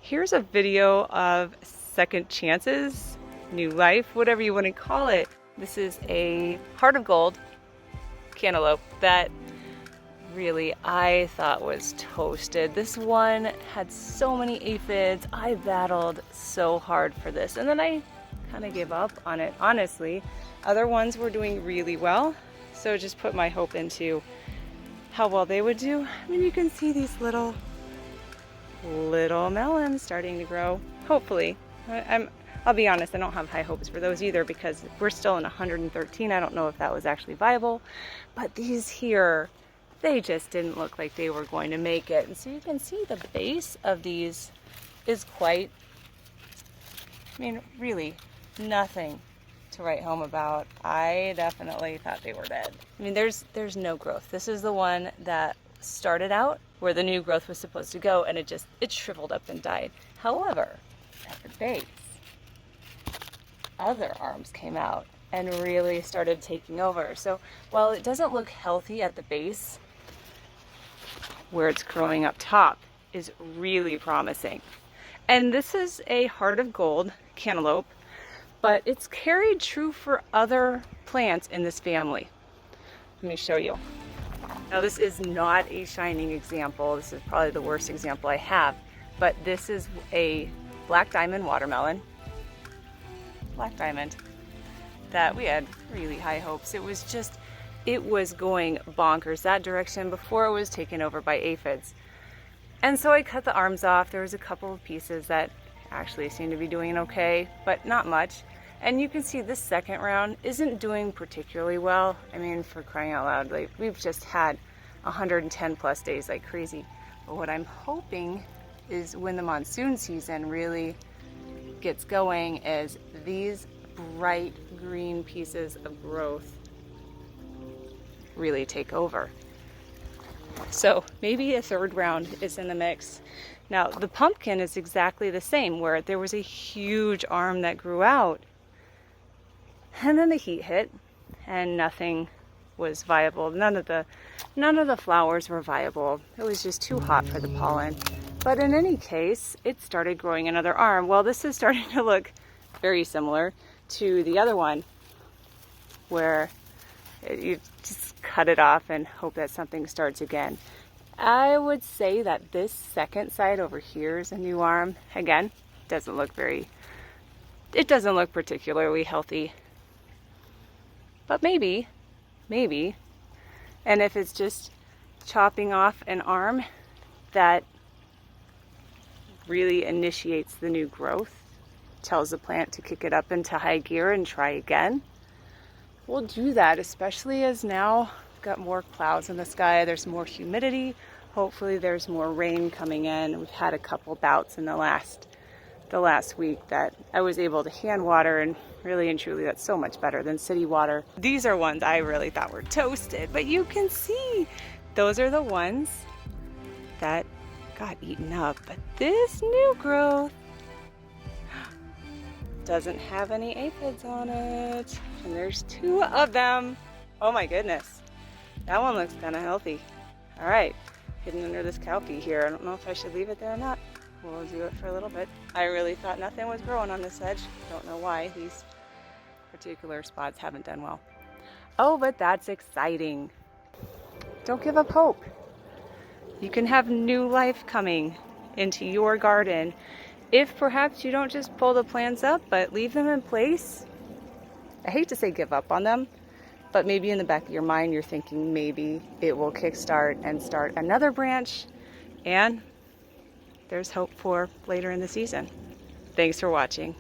Here's a video of second chances, new life, whatever you want to call it. This is a Heart of Gold Cantaloupe that really I thought was toasted. This one had so many aphids. I battled so hard for this, and then I kind of gave up on it, honestly. Other ones were doing really well, so just put my hope into how well they would do. I mean, you can see these little melons starting to grow, hopefully. I'll be honest, I don't have high hopes for those either because we're still in 113. I don't know if that was actually viable, but these here, they just didn't look like they were going to make it. And so you can see the base of these is quite, I mean, really nothing to write home about. I definitely thought they were dead. I mean, there's no growth. This is the one that started out where the new growth was supposed to go, and it shriveled up and died. However, at the base, other arms came out and really started taking over. So while it doesn't look healthy at the base, where it's growing up top is really promising. And this is a Heart of Gold Cantaloupe, but it's carried true for other plants in this family. Let me show you. Now, this is not a shining example. This is probably the worst example I have, but this is a black diamond watermelon. Black diamond that we had really high hopes. It was going bonkers that direction before it was taken over by aphids. And so I cut the arms off. There was a couple of pieces that actually seemed to be doing okay, but not much. And you can see this second round isn't doing particularly well. I mean, for crying out loud, like, we've just had 110 plus days like crazy. But what I'm hoping is when the monsoon season really gets going is these bright green pieces of growth really take over. So maybe a third round is in the mix. Now, the pumpkin is exactly the same, where there was a huge arm that grew out, and then the heat hit and nothing was viable. None of the flowers were viable. It was just too hot for the pollen. But in any case, it started growing another arm. Well, this is starting to look very similar to the other one, where you just cut it off and hope that something starts again. I would say that this second side over here is a new arm. Again, it doesn't look particularly healthy. But maybe. And if it's just chopping off an arm that really initiates the new growth, tells the plant to kick it up into high gear and try again, we'll do that, especially as now we've got more clouds in the sky, there's more humidity, hopefully there's more rain coming in. We've had a couple bouts in the last week that I was able to hand water, and really and truly that's so much better than city water. These are ones I really thought were toasted, but you can see those are the ones that got eaten up. But this new growth doesn't have any aphids on it, and there's two of them. Oh my goodness, that one looks kind of healthy. All right, hidden under this cowpea here. I don't know if I should leave it there or not. We'll do it for a little bit. I really thought nothing was growing on this edge. Don't know why. These particular spots haven't done well. Oh, but that's exciting. Don't give up hope. You can have new life coming into your garden if perhaps you don't just pull the plants up, but leave them in place. I hate to say give up on them, but maybe in the back of your mind you're thinking maybe it will kickstart and start another branch, and there's hope for later in the season. Thanks for watching.